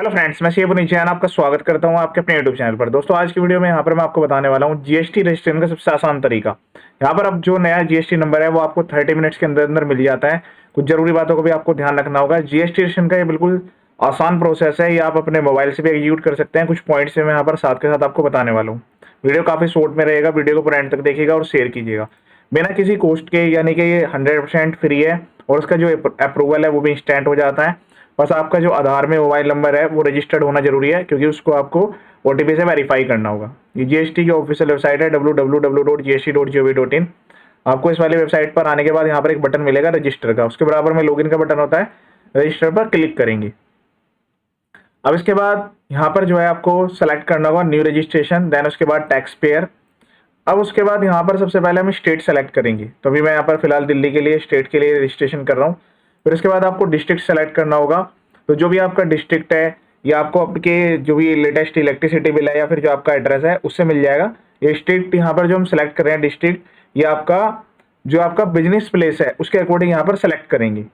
Hello friends, मैं शिव नीचेन आपका स्वागत करता हूं आपके अपने यूट्यूब चैनल पर। दोस्तों, आज की वीडियो में यहाँ पर मैं आपको बताने वाला हूं जीएसटी रजिस्ट्रेशन का सबसे आसान तरीका। यहाँ पर अब जो नया जीएसटी नंबर है वो आपको 30 मिनट्स के अंदर अंदर मिल जाता है। कुछ जरूरी बातों को भी आपको ध्यान रखना होगा। जीएसटी रजिस्ट्रेशन का ये बिल्कुल आसान प्रोसेस है, ये आप अपने मोबाइल से भी एग्जीक्यूट कर सकते हैं। कुछ पॉइंट्स मैं यहाँ पर साथ के साथ आपको बताने वाला हूँ। वीडियो काफी शॉर्ट में रहेगा, वीडियो को पूरा एंड तक देखिएगा और शेयर कीजिएगा बिना किसी कॉस्ट के, यानी कि ये 100% फ्री है और उसका जो अप्रूवल है वो भी इंस्टेंट हो जाता है। बस आपका जो आधार में मोबाइल नंबर है वो रजिस्टर्ड होना जरूरी है, क्योंकि उसको आपको ओटीपी से वेरीफाई करना होगा। ये जीएसटी की ऑफिशियल वेबसाइट है www.gst.gov.in। आपको इस वाली वेबसाइट पर आने के बाद यहाँ पर एक बटन मिलेगा रजिस्टर का, उसके बराबर में लॉगिन का बटन होता है। रजिस्टर पर क्लिक करेंगे। अब इसके बाद यहाँ पर जो है आपको सेलेक्ट करना होगा न्यू रजिस्ट्रेशन, देन उसके बाद टैक्स पेयर। अब उसके बाद यहाँ पर सबसे पहले हम स्टेट सेलेक्ट करेंगे। तो अभी मैं यहाँ पर फिलहाल दिल्ली के लिए स्टेट के लिए रजिस्ट्रेशन कर रहा हूँ। फिर उसके बाद आपको डिस्ट्रिक्ट सेलेक्ट करना होगा। तो जो भी आपका डिस्ट्रिक्ट है या आपको आपके जो भी लेटेस्ट इलेक्ट्रिसिटी बिल है या फिर जो आपका एड्रेस है उससे मिल जाएगा। ये स्टेट यहाँ पर जो हम सेलेक्ट कर रहे हैं डिस्ट्रिक्ट, ये आपका जो आपका बिजनेस प्लेस है उसके अकॉर्डिंग यहाँ पर सेलेक्ट करेंगे।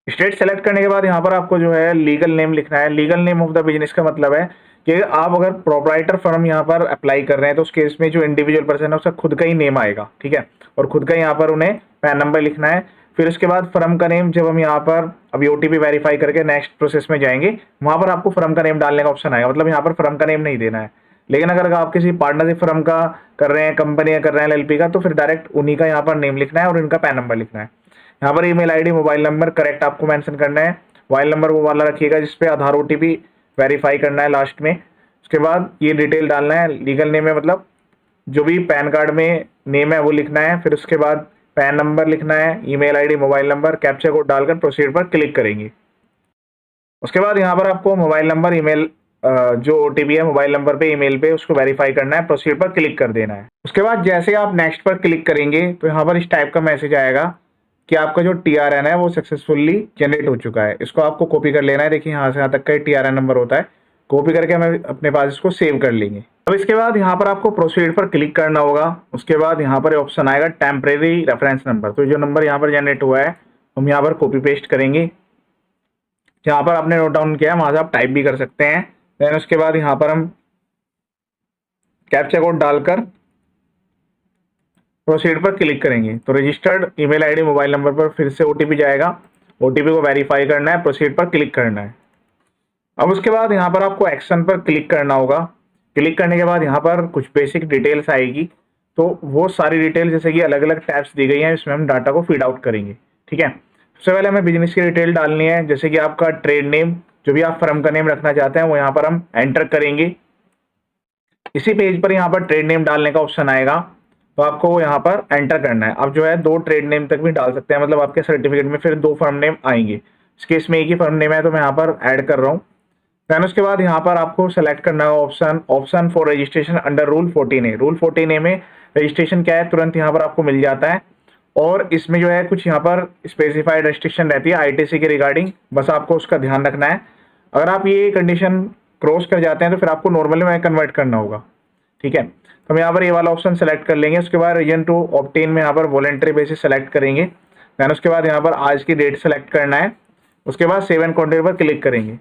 स्टेट सेलेक्ट करने के बाद यहाँ पर आपको जो है लीगल नेम लिखना है। Legal name of the business का मतलब है कि आप अगर प्रोप्राइटर फर्म यहाँ पर अप्लाई कर रहे हैं तो उस केस में जो इंडिविजुअल पर्सन है उसका खुद का ही नेम आएगा, ठीक है। और खुद का यहाँ पर उन्हें पैन नंबर लिखना है। फिर उसके बाद फर्म का नेम, जब हम यहाँ पर अभी ओटीपी वेरीफाई करके नेक्स्ट प्रोसेस में जाएंगे वहां पर आपको फर्म का नेम डालने का ऑप्शन आएगा। मतलब यहाँ पर फर्म का नेम नहीं देना है। लेकिन अगर आप किसी पार्टनरशिप फर्म का कर रहे हैं, कंपनी कर रहे हैं एलएलपी का, तो फिर डायरेक्ट उन्हीं का यहाँ पर नेम लिखना है और इनका पैन नंबर लिखना है। यहाँ पर email ID, mobile number correct आपको मेंशन करना है। मोबाइल नंबर वो वाला रखिएगा जिसपे आधार ओटीपी वेरीफाई करना है लास्ट में। उसके बाद ये डिटेल डालना है। लीगल नेम है मतलब जो भी पैन कार्ड में नेम है वो लिखना है। फिर उसके बाद पैन नंबर लिखना है, email ID, mobile number, captcha code डालकर प्रोसीड पर क्लिक करेंगे। उसके बाद यहाँ पर आपको मोबाइल नंबर, ईमेल, जो ओटीपी है मोबाइल नंबर पे, ईमेल पे, उसको वेरीफाई करना है। प्रोसीड पर क्लिक कर देना है। उसके बाद जैसे आप नेक्स्ट पर क्लिक करेंगे तो यहाँ पर इस टाइप का मैसेज आएगा कि आपका जो टीआरएन है वो सक्सेसफुली जनरेट हो चुका है। इसको आपको कॉपी कर लेना है। देखिए यहाँ से यहाँ तक का टीआरएन नंबर होता है। कॉपी करके हमें अपने पास इसको सेव कर लेंगे। अब इसके बाद यहाँ पर आपको प्रोसीड पर क्लिक करना होगा। उसके बाद यहाँ पर ऑप्शन आएगा टेम्परेरी रेफरेंस नंबर। तो जो नंबर यहाँ पर जनरेट हुआ है हम यहाँ पर कॉपी पेस्ट करेंगे। जहाँ पर आपने नोट डाउन किया है वहां से आप टाइप भी कर सकते हैं। देन उसके बाद यहाँ पर हम कैप्चा कोड डालकर प्रोसीड पर क्लिक करेंगे। तो registered email ID, mobile number पर फिर से ओटीपी जाएगा। ओटीपी को वेरीफाई करना है, प्रोसीड पर क्लिक करना है। अब उसके बाद यहाँ पर आपको एक्शन पर क्लिक करना होगा। क्लिक करने के बाद यहाँ पर कुछ बेसिक डिटेल्स आएगी। तो वो सारी डिटेल जैसे कि अलग अलग टैब्स दी गई हैं, इसमें हम डाटा को फीड आउट करेंगे, ठीक है। सबसे पहले हमें बिजनेस की डिटेल डालनी है, जैसे कि आपका ट्रेड नेम, जो भी आप फर्म का नेम रखना चाहते हैं वो यहाँ पर हम एंटर करेंगे। इसी पेज पर यहाँ पर ट्रेड नेम डालने का ऑप्शन आएगा, तो आपको यहाँ पर एंटर करना है। अब जो है 2 ट्रेड नेम तक भी डाल सकते हैं, मतलब आपके सर्टिफिकेट में फिर 2 फर्म नेम आएंगे। इस केस में एक ही फर्म नेम है तो मैं यहाँ पर ऐड कर रहा हूँ। देन उसके बाद यहाँ पर आपको सेलेक्ट करना है option for registration under rule 14A। Rule 14A में रजिस्ट्रेशन क्या है तुरंत यहाँ पर आपको मिल जाता है। और इसमें जो है कुछ यहाँ पर स्पेसिफाइड रेस्ट्रिक्शन रहती है आईटीसी के रिगार्डिंग, बस आपको उसका ध्यान रखना है। अगर आप ये कंडीशन क्रॉस कर जाते हैं तो फिर आपको नॉर्मली में कन्वर्ट करना होगा, ठीक है। तो हम यहाँ पर ये वाला ऑप्शन सेलेक्ट कर लेंगे। उसके बाद रीजन टू ऑब्टेन में यहाँ पर वॉलंटरी बेसिस सेलेक्ट करेंगे। देन उसके बाद यहाँ पर आज की डेट सेलेक्ट करना है। उसके बाद सेव एंड कंटिन्यू पर क्लिक करेंगे।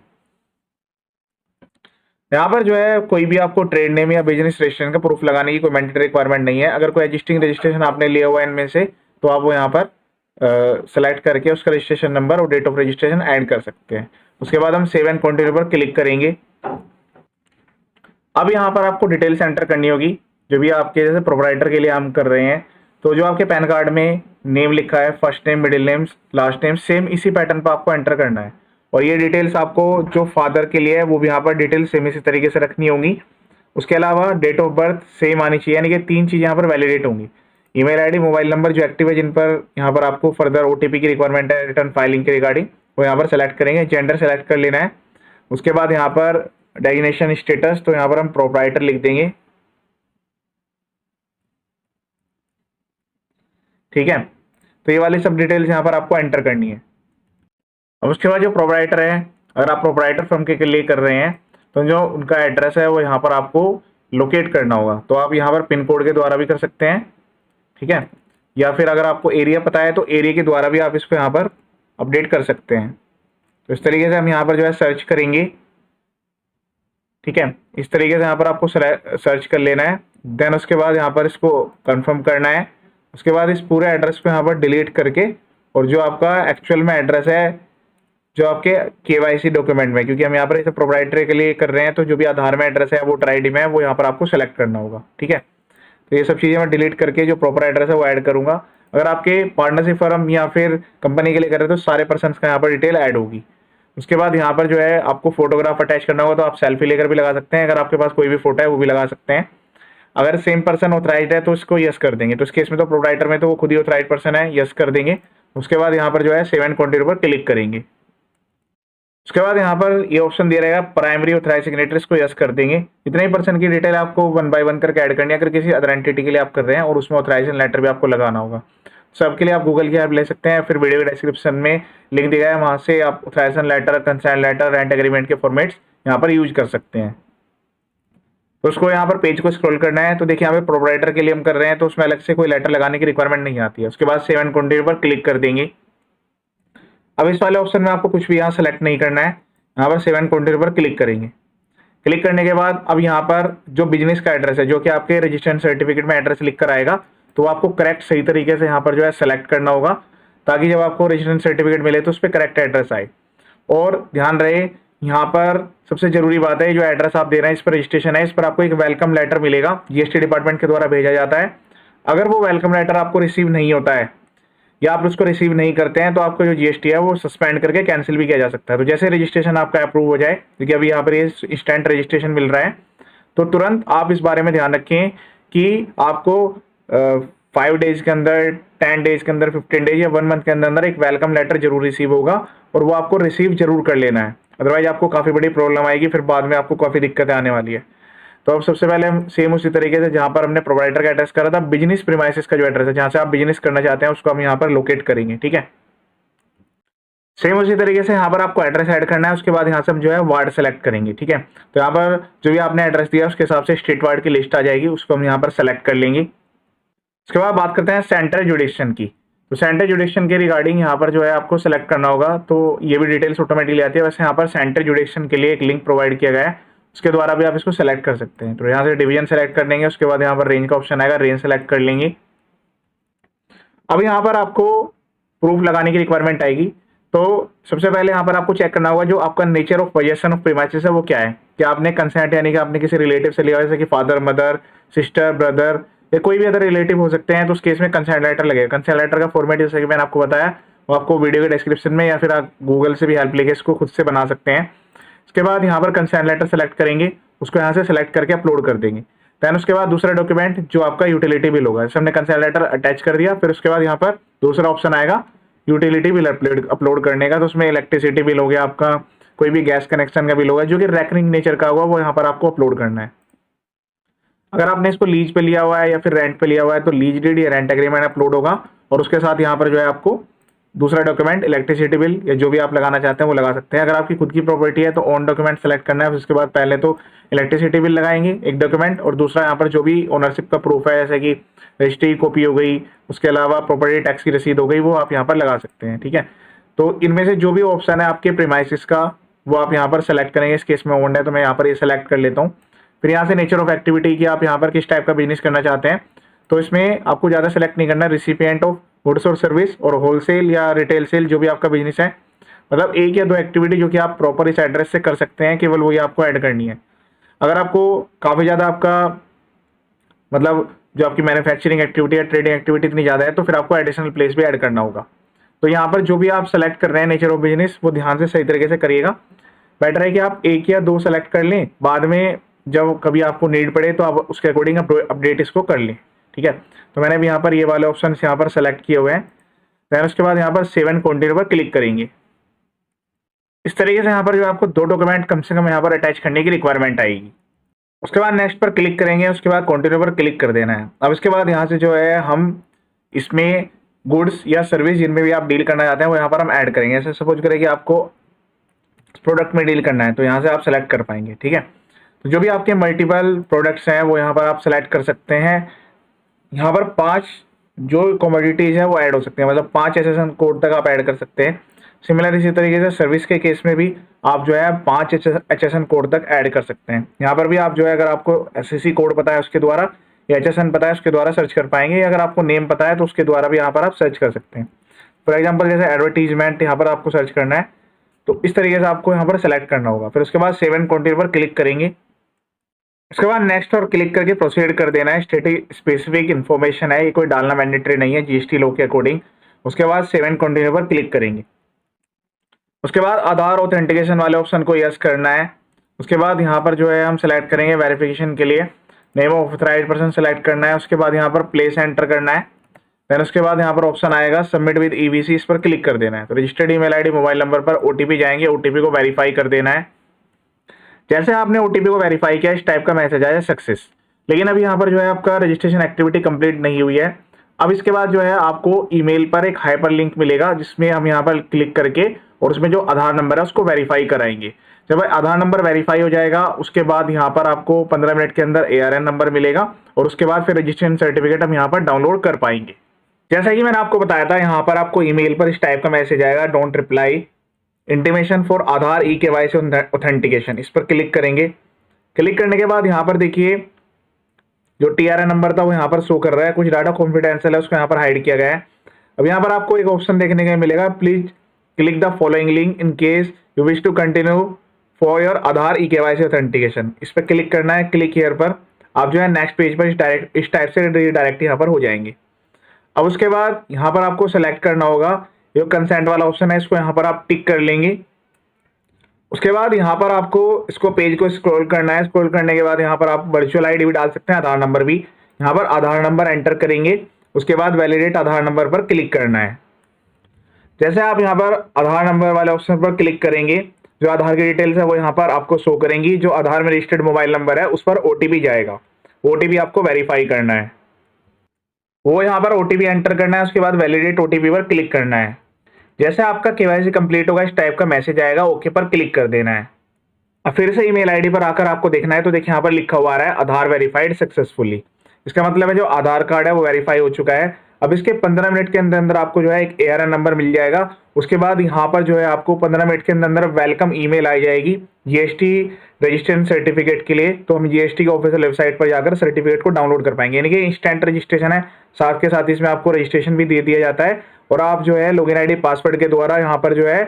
यहाँ पर जो है कोई भी आपको ट्रेड नेम या बिजनेस रजिस्ट्रेशन का प्रूफ लगाने की कोई मैंडेटरी रिक्वायरमेंट नहीं है। अगर कोई एग्जिस्टिंग रजिस्ट्रेशन आपने लिया हुआ है इनमें से तो आप वो यहाँ पर सेलेक्ट करके उसका रजिस्ट्रेशन नंबर और डेट ऑफ रजिस्ट्रेशन ऐड कर सकते हैं। उसके बाद हम सेव एंड कंटिन्यू पर क्लिक करेंगे। अब यहाँ पर आपको डिटेल्स एंटर करनी होगी, जो भी आपके जैसे प्रोप्राइटर के लिए हम कर रहे हैं। तो जो आपके पैन कार्ड में नेम लिखा है, first name, middle name, last name, same इसी पैटर्न पर आपको एंटर करना है। और ये डिटेल्स आपको जो फादर के लिए है वो भी यहाँ पर डिटेल सेम इसी तरीके से रखनी होंगी। उसके अलावा डेट ऑफ बर्थ सेम आनी चाहिए, यानी कि 3 चीज़ यहाँ पर वैलिडेट होंगी। ईमेल आईडी, मोबाइल नंबर जो एक्टिव है, जिन पर यहाँ पर आपको फर्दर ओटीपी की रिक्वायरमेंट है रिटर्न फाइलिंग के रिगार्डिंग, वो यहाँ पर सेलेक्ट करेंगे। जेंडर सेलेक्ट कर लेना है। उसके बाद यहाँ पर डेजिग्नेशन स्टेटस, तो यहाँ पर हम प्रोप्राइटर लिख देंगे, ठीक है। तो ये वाली सब डिटेल्स यहाँ पर आपको एंटर करनी है। अब उसके बाद जो प्रोप्राइटर है, अगर आप प्रोप्राइटर फर्म के लिए कर रहे हैं तो जो उनका एड्रेस है वो यहाँ पर आपको लोकेट करना होगा। तो आप यहाँ पर पिन कोड के द्वारा भी कर सकते हैं, ठीक है। या फिर अगर आपको एरिया पता है तो एरिया के द्वारा भी आप इसको यहाँ पर अपडेट कर सकते हैं। तो इस तरीके से हम यहाँ पर जो है सर्च करेंगे ठीक है। इस तरीके से यहाँ पर आपको सर्च कर लेना है। देन उसके बाद यहाँ पर इसको कंफर्म करना है। उसके बाद इस पूरे एड्रेस को यहाँ पर डिलीट करके, और जो आपका एक्चुअल में एड्रेस है जो आपके केवाईसी डॉक्यूमेंट में, क्योंकि हम यहाँ पर इसे प्रोप्राइटरी के लिए कर रहे हैं, तो जो भी आधार में एड्रेस है, वोटर आईडी में है, वो यहाँ पर आपको सेलेक्ट करना होगा। ठीक है, तो ये सब चीज़ें मैं डिलीट करके जो प्रॉपर एड्रेस है वो ऐड करूंगा। अगर आपके पार्टनरशिप फर्म या फिर कंपनी के लिए कर रहे हो तो सारे पर्सन का यहाँ पर डिटेल ऐड होगी। उसके बाद यहाँ पर जो है आपको फोटोग्राफ अटैच करना होगा, तो आप सेल्फी लेकर भी लगा सकते हैं। अगर आपके पास कोई भी फोटो है वो भी लगा सकते हैं। अगर सेम पर्सन ऑथराइज्ड है तो इसको यस कर देंगे। तो इस केस में तो प्रोप्राइटर में तो वो खुद ही ऑथराइज पर्सन है, यस कर देंगे। उसके बाद यहाँ पर जो है सेव एंड कंटिन्यू पर क्लिक करेंगे। उसके बाद यहाँ पर ये ऑप्शन दिया रहेगा प्राइमरी ऑथराइज सिग्नेटरीज को यस कर देंगे। इतने ही पर्सन की डिटेल आपको 1 बाय 1 करके ऐड करनी है, अगर किसी अदर एंटिटी के लिए आप कर रहे हैं और उसमें ऑथराइजेशन लेटर भी आपको लगाना होगा। सबके लिए आप गूगल की हेल्प ले सकते हैं, फिर वीडियो के डिस्क्रिप्शन में लिंक दिया है, वहां से आप authorization letter, consent letter, rent agreement के फॉर्मेट्स यहाँ पर यूज कर सकते हैं। तो उसको यहाँ पर पेज को स्क्रॉल करना है। तो देखिए यहाँ पे प्रोप्राइटर के लिए हम कर रहे हैं, तो उसमें अलग से कोई लेटर लगाने की रिक्वायरमेंट नहीं आती है। उसके बाद सेव एंड कंटिन्यू पर क्लिक कर देंगे। अब इस वाले ऑप्शन में आपको कुछ भी यहाँ सेलेक्ट नहीं करना है, यहाँ पर सेव एंड कंटिन्यू पर क्लिक करेंगे। क्लिक करने के बाद अब यहाँ पर जो बिजनेस का एड्रेस है, जो कि आपके रजिस्ट्रेशन सर्टिफिकेट में एड्रेस लिख कर आएगा, तो आपको करेक्ट सही तरीके से यहाँ पर जो है सेलेक्ट करना होगा, ताकि जब आपको रजिस्ट्रेशन सर्टिफिकेट मिले तो उस पर करेक्ट एड्रेस आए। और ध्यान रहे यहाँ पर सबसे जरूरी बात है, जो एड्रेस आप दे रहे हैं इस पर रजिस्ट्रेशन है, इस पर आपको एक वेलकम लेटर मिलेगा, जीएसटी डिपार्टमेंट के द्वारा भेजा जाता है। अगर वो वेलकम लेटर आपको रिसीव नहीं होता है या आप उसको रिसीव नहीं करते हैं, तो आपको जो जीएसटी है वो सस्पेंड करके कैंसिल भी किया जा सकता है। तो जैसे रजिस्ट्रेशन आपका अप्रूव हो जाए, क्योंकि अभी यहाँ पर ये इंस्टेंट रजिस्ट्रेशन मिल रहा है, तो तुरंत आप इस बारे में ध्यान रखें कि आपको 5 डेज के अंदर, 10 डेज के अंदर, 15 डेज या 1 मंथ के अंदर एक वेलकम लेटर जरूर रिसीव होगा, और वो आपको रिसीव जरूर कर लेना है। अदरवाइज आपको काफ़ी बड़ी प्रॉब्लम आएगी, फिर बाद में आपको काफ़ी दिक्कतें आने वाली है। तो अब सबसे पहले हम सेम उसी तरीके से जहां पर हमने प्रोवाइडर का एड्रेस करा था, बिजनेस प्रीमाइसेस का जो एड्रेस है, जहां से आप बिजनेस करना चाहते हैं, उसको हम यहाँ पर लोकेट करेंगे। ठीक है, सेम उसी तरीके से यहाँ पर आपको एड्रेस ऐड करना है। उसके बाद यहाँ से हम जो है वार्ड सेलेक्ट करेंगे। ठीक है, तो यहाँ पर जो भी आपने एड्रेस दिया उसके हिसाब से स्टेट वार्ड की लिस्ट आ जाएगी, उसको हम यहाँ पर सेलेक्ट कर लेंगे। उसके बाद बात करते हैं सेंटर जुडिक्शन की। तो सेंटर जुडिक्शन के रिगार्डिंग यहाँ पर जो है आपको सेलेक्ट करना होगा, तो ये भी डिटेल्स ऑटोमेटिकली आती है। वैसे यहाँ पर सेंटर जुडिक्शन के लिए एक लिंक प्रोवाइड किया गया है, उसके द्वारा भी आप इसको सेलेक्ट कर सकते हैं। तो यहाँ से डिवीजन सेलेक्ट कर लेंगे। उसके बाद यहाँ पर रेंज का ऑप्शन आएगा, रेंज सेलेक्ट कर लेंगे। अब यहाँ पर आपको प्रूफ लगाने की रिक्वायरमेंट आएगी। तो सबसे पहले यहाँ पर आपको चेक करना होगा जो आपका nature of possession of premises है वो क्या है। क्या आपने कंसेंट यानी कि आपने किसी रिलेटिव से लिया, जैसे कि फादर, मदर, सिस्टर, ब्रदर या कोई भी अदर रिलेटिव हो सकते हैं, तो उस केस में कंसेंट लेटर लगेगा। कंसेंट लेटर का फॉर्मेट जैसे कि मैंने आपको बताया, वो आपको वीडियो के डिस्क्रिप्शन में या फिर आप गूगल से भी हेल्प लेके इसको खुद से बना सकते हैं। उसके बाद यहाँ पर कंसेंट लेटर सेलेक्ट करेंगे, उसको यहाँ से सेलेक्ट करके अपलोड कर देंगे। देन उसके बाद दूसरा डॉक्यूमेंट जो आपका यूटिलिटी बिल होगा, जैसे हमने कंसेंट लेटर अटैच कर दिया, फिर उसके बाद यहाँ पर दूसरा ऑप्शन आएगा यूटिलिटी बिल अपलोड करने का। तो उसमें इलेक्ट्रिसिटी बिल हो गया, आपका कोई भी गैस कनेक्शन का बिल होगा जो कि रेकरिंग नेचर का होगा, वो यहाँ पर आपको अपलोड करना है। अगर आपने इसको लीज पे लिया हुआ है या फिर रेंट पे लिया हुआ है, तो लीज डीड या रेंट एग्रीमेंट अपलोड होगा, और उसके साथ यहाँ पर जो है आपको दूसरा डॉक्यूमेंट इलेक्ट्रिसिटी बिल या जो भी आप लगाना चाहते हैं वो लगा सकते हैं। अगर आपकी खुद की प्रॉपर्टी है तो ओन डॉक्यूमेंट सेलेक्ट करना है। उसके बाद पहले तो इलेक्ट्रिसिटी बिल लगाएंगे एक डॉक्यूमेंट, और दूसरा यहाँ पर जो भी ओनरशिप का प्रूफ है, जैसे कि रजिस्ट्री कॉपी हो गई, उसके अलावा प्रॉपर्टी टैक्स की रसीद हो गई, वो आप यहाँ पर लगा सकते हैं। ठीक है, तो इनमें से जो भी ऑप्शन है आपके प्रीमाइसेस का, वो आप यहाँ पर सेलेक्ट करेंगे। इस केस में ओन्ड है तो मैं यहाँ पर ये सेलेक्ट कर लेता हूँ। फिर यहाँ से नेचर ऑफ एक्टिविटी की आप यहाँ पर किस टाइप का बिजनेस करना चाहते हैं, तो इसमें आपको ज़्यादा सेलेक्ट नहीं करना। रिसिपिएंट ऑफ गुड्स और सर्विस, और होलसेल या रिटेल सेल, जो भी आपका बिजनेस है, मतलब 1 या 2 एक्टिविटी जो कि आप प्रॉपर इस एड्रेस से कर सकते हैं, केवल वही आपको ऐड करनी है। अगर आपको काफ़ी ज़्यादा आपका मतलब जो आपकी मैन्युफैक्चरिंग एक्टिविटी या ट्रेडिंग एक्टिविटी इतनी ज़्यादा है, तो फिर आपको एडिशनल प्लेस भी ऐड करना होगा। तो यहाँ पर जो भी आप सेलेक्ट कर रहे हैं नेचर ऑफ बिजनेस, वो ध्यान से सही तरीके से करिएगा। बेटर है कि आप 1 या 2 सेलेक्ट कर लें, बाद में जब कभी आपको नीड पड़े तो आप उसके अकॉर्डिंग अपडेट इसको कर लें। ठीक है, तो मैंने भी यहाँ पर ये वाले ऑप्शन यहाँ पर सेलेक्ट किए हुए हैं। देन उसके बाद यहाँ पर सेव एंड कंटिन्यू पर क्लिक करेंगे। इस तरीके से यहाँ पर जो आपको 2 डॉक्यूमेंट कम से कम यहाँ पर अटैच करने की रिक्वायरमेंट आएगी। उसके बाद नेक्स्ट पर क्लिक करेंगे, उसके बाद कंटिन्यू पर क्लिक कर देना है। अब इसके बाद यहाँ से जो है हम इसमें गुड्स या सर्विस जिनमें भी आप डील करना चाहते हैं वो यहाँ पर हम ऐड करेंगे। ऐसे सपोज करें कि आपको प्रोडक्ट में डील करना है, तो यहाँ से आप सेलेक्ट कर पाएंगे। ठीक है, तो जो भी आपके मल्टीपल प्रोडक्ट्स हैं वो यहाँ पर आप सेलेक्ट कर सकते हैं। यहाँ पर 5 जो कमोडिटीज हैं वो ऐड हो सकते हैं, मतलब 5 एसएसएन कोड तक आप ऐड कर सकते हैं। सिमिलर इसी तरीके से सर्विस के केस में भी आप जो है 5 HSN कोड तक ऐड कर सकते हैं। यहाँ पर भी आप जो है अगर आपको SSC कोड पता है उसके द्वारा या HSN पता है उसके द्वारा सर्च कर पाएंगे, या अगर आपको नेम पता है तो उसके द्वारा भी यहाँ पर आप सर्च कर सकते हैं। फॉर एग्जाम्पल जैसे एडवर्टीजमेंट यहाँ पर आपको सर्च करना है तो इस तरीके से आपको यहाँ पर सेलेक्ट करना होगा। फिर उसके बाद सेव एंड कंटिन्यू पर क्लिक करेंगे। उसके बाद नेक्स्ट और क्लिक करके प्रोसीड कर देना है। स्पेसिफिक इन्फॉर्मेशन है, ये कोई डालना मैंडेटरी नहीं है GST लॉ के अकॉर्डिंग। उसके बाद सेव एंड कंटिन्यू पर क्लिक करेंगे। उसके बाद आधार ऑथेंटिकेशन वाले ऑप्शन को यस करना है। उसके बाद यहाँ पर जो है हम सेलेक्ट करेंगे वेरिफिकेशन के लिए name of authorised person select करना है। उसके बाद यहाँ पर प्लेस एंटर करना है। देन उसके बाद यहाँ पर ऑप्शन आएगा सबमिट विद EBC, इस पर क्लिक कर देना है। तो registered email ID mobile number पर OTP जाएंगे, OTP को वेरीफाई कर देना है। जैसे आपने OTP को वेरीफाई किया इस टाइप का मैसेज आया सक्सेस। लेकिन अभी यहाँ पर जो है आपका रजिस्ट्रेशन एक्टिविटी कंप्लीट नहीं हुई है। अब इसके बाद जो है आपको ईमेल पर एक हाइपर लिंक मिलेगा जिसमें हम यहाँ पर क्लिक करके और उसमें जो आधार नंबर है उसको वेरीफाई कराएंगे। जब आधार नंबर वेरीफाई हो जाएगा उसके बाद यहाँ पर आपको 15 मिनट के अंदर ARN नंबर मिलेगा और उसके बाद फिर रजिस्ट्रेशन सर्टिफिकेट हम यहाँ पर डाउनलोड कर पाएंगे। जैसा कि मैंने आपको बताया था यहाँ पर आपको ईमेल पर इस टाइप का मैसेज आएगा, don't reply intimation for Aadhaar eKYC authentication, इस पर क्लिक करेंगे। क्लिक करने के बाद यहाँ पर देखिए जो TRN नंबर था वो यहाँ पर शो कर रहा है, कुछ डाटा कॉन्फिडेंशियल है उसको यहाँ पर हाइड किया गया है। अब यहाँ पर आपको एक ऑप्शन देखने को मिलेगा, please click the following link in case you wish to continue for your Aadhaar eKYC authentication, इस पर क्लिक करना है। क्लिक हियर पर आप जो है नेक्स्ट पेज पर इस टाइप से डायरेक्ट यहाँ पर हो जाएंगे। अब उसके बाद यहाँ पर आपको सेलेक्ट करना होगा जो कंसेंट वाला ऑप्शन है, इसको यहाँ पर आप टिक कर लेंगे। उसके बाद यहाँ पर आपको इसको पेज को स्क्रॉल करना है। स्क्रॉल करने के बाद यहाँ पर आप वर्चुअल आईडी भी डाल सकते हैं, आधार नंबर भी। यहाँ पर आधार नंबर एंटर करेंगे। उसके बाद वैलिडेट आधार नंबर पर क्लिक करना है। जैसे आप यहाँ पर आधार नंबर वाले ऑप्शन पर क्लिक करेंगे जो आधार की डिटेल्स है वो यहाँ पर आपको शो करेंगी। जो आधार में रजिस्टर्ड मोबाइल नंबर है उस पर OTP जाएगा, OTP आपको वेरीफाई करना है, वो यहाँ पर OTP एंटर करना है। उसके बाद वैलिडेट OTP पर क्लिक करना है। जैसे आपका KYC कंप्लीट होगा इस टाइप का मैसेज आएगा, ओके पर क्लिक कर देना है। अब फिर से ईमेल आईडी पर आकर आपको देखना है तो देखिए यहाँ पर लिखा हुआ आ रहा है आधार वेरीफाइड सक्सेसफुली। इसका मतलब है जो आधार कार्ड है वो वेरीफाई हो चुका है। अब इसके 15 मिनट के अंदर अंदर आपको जो है एक ARN नंबर मिल जाएगा। उसके बाद यहाँ पर जो है आपको 15 मिनट के अंदर अंदर वेलकम ईमेल आ जाएगी GST रजिस्ट्रेशन सर्टिफिकेट के लिए। तो हम GST की ऑफिशियल वेबसाइट पर जाकर सर्टिफिकेट को डाउनलोड कर पाएंगे, यानी कि इंस्टेंट रजिस्ट्रेशन है। साथ के साथ इसमें आपको रजिस्ट्रेशन भी दे दिया जाता है और आप जो है लॉगिन ID पासवर्ड के द्वारा यहाँ पर जो है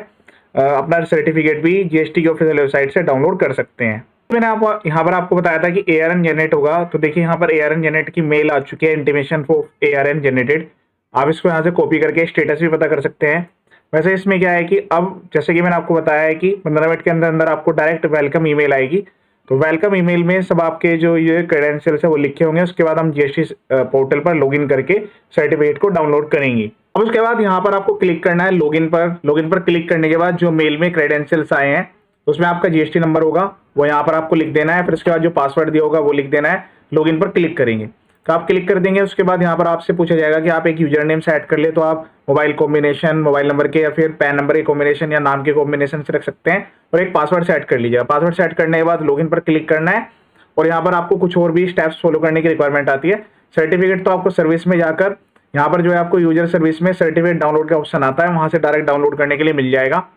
अपना सर्टिफिकेट भी GST की ऑफिशियल वेबसाइट से डाउनलोड कर सकते हैं। मैंने यहाँ पर आपको बताया था कि ARN जनरेट होगा, तो देखिए यहाँ पर ARN जनरेट की मेल आ चुकी है, इंटीमेशन फॉर ARN जनरेटेड। आप इसको यहाँ से कॉपी करके स्टेटस भी पता कर सकते हैं। वैसे इसमें क्या है कि अब जैसे कि मैंने आपको बताया है कि 15 मिनट के अंदर अंदर आपको डायरेक्ट वेलकम ईमेल आएगी। तो वेलकम ईमेल में सब आपके जो ये क्रेडेंशियल्स है वो लिखे होंगे। उसके बाद हम GST पोर्टल पर लॉगिन करके सर्टिफिकेट को डाउनलोड करेंगे। अब उसके बाद यहाँ पर आपको क्लिक करना है लॉगिन पर। लॉगिन पर क्लिक करने के बाद जो मेल में क्रेडेंशियल्स आए हैं उसमें आपका GST नंबर होगा वो यहाँ पर आपको लिख देना है। फिर उसके बाद जो पासवर्ड दिया होगा वो लिख देना है। लॉगिन पर क्लिक करेंगे तो आप क्लिक कर देंगे। उसके बाद यहाँ पर आपसे पूछा जाएगा कि आप एक यूजर नेम सेट कर ले, तो आप मोबाइल कॉम्बिनेशन, मोबाइल नंबर के या फिर पैन नंबर के कॉम्बिनेशन या नाम के कॉम्बिनेशन से रख सकते हैं और एक पासवर्ड सेट कर लीजिएगा। पासवर्ड सेट करने के बाद लॉगिन पर क्लिक करना है और यहाँ पर आपको कुछ और भी स्टेप्स फॉलो करने की रिक्वायरमेंट आती है। सर्टिफिकेट तो आपको सर्विस में जाकर यहाँ पर जो है आपको यूजर सर्विस में सर्टिफिकेट डाउनलोड का ऑप्शन आता है, वहां से डायरेक्ट डाउनलोड करने के लिए मिल जाएगा।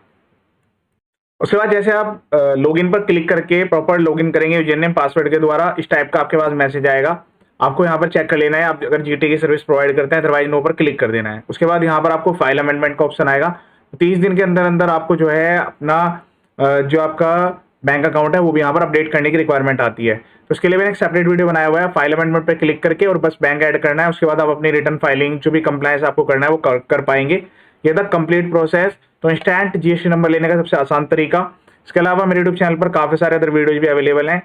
उसके बाद जैसे आप लॉगिन पर क्लिक करके प्रॉपर लॉगिन करेंगे यूजर नेम पासवर्ड के द्वारा, इस टाइप का आपके पास मैसेज आएगा। आपको यहाँ पर चेक कर लेना है आप अगर GT की सर्विस प्रोवाइड करते हैं, अदरवाइज नो पर क्लिक कर देना है। उसके बाद यहाँ पर आपको फाइल अमेंडमेंट का ऑप्शन आएगा। 30 दिन के अंदर अंदर आपको जो है अपना जो आपका बैंक अकाउंट है वो भी यहाँ पर अपडेट करने की रिक्वायरमेंट आती है। तो उसके लिए मैंने एक सेपरेट वीडियो बनाया हुआ है। फाइल अमेंडमेंट पर क्लिक करके और बस बैंक ऐड करना है। उसके बाद आप अपनी रिटर्न फाइलिंग जो भी कंप्लायंस आपको करना है वो कर पाएंगे। ये था कंप्लीट प्रोसेस। तो इंस्टेंट GST नंबर लेने का सबसे आसान तरीका। इसके अलावा मेरे यूट्यूब चैनल पर काफी सारे अदर वीडियोज भी अवेलेबल हैं,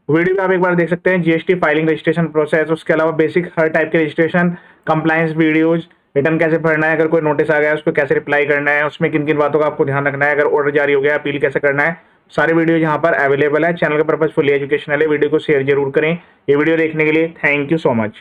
वीडियो भी आप एक बार देख सकते हैं। GST फाइलिंग रजिस्ट्रेशन प्रोसेस, उसके अलावा बेसिक हर टाइप के रजिस्ट्रेशन, कंप्लायंस वीडियोज, रिटर्न कैसे भरना है, अगर कोई नोटिस आ गया है उसको कैसे रिप्लाई करना है, उसमें किन किन बातों का आपको ध्यान रखना है, अगर ऑर्डर जारी हो गया अपील कैसे करना है, सारे वीडियो यहाँ पर अवेलेबल है। चैनल का पर्पज फुली एजुकेशनल है। वीडियो को शेयर जरूर करें। ये वीडियो देखने के लिए थैंक यू सो मच।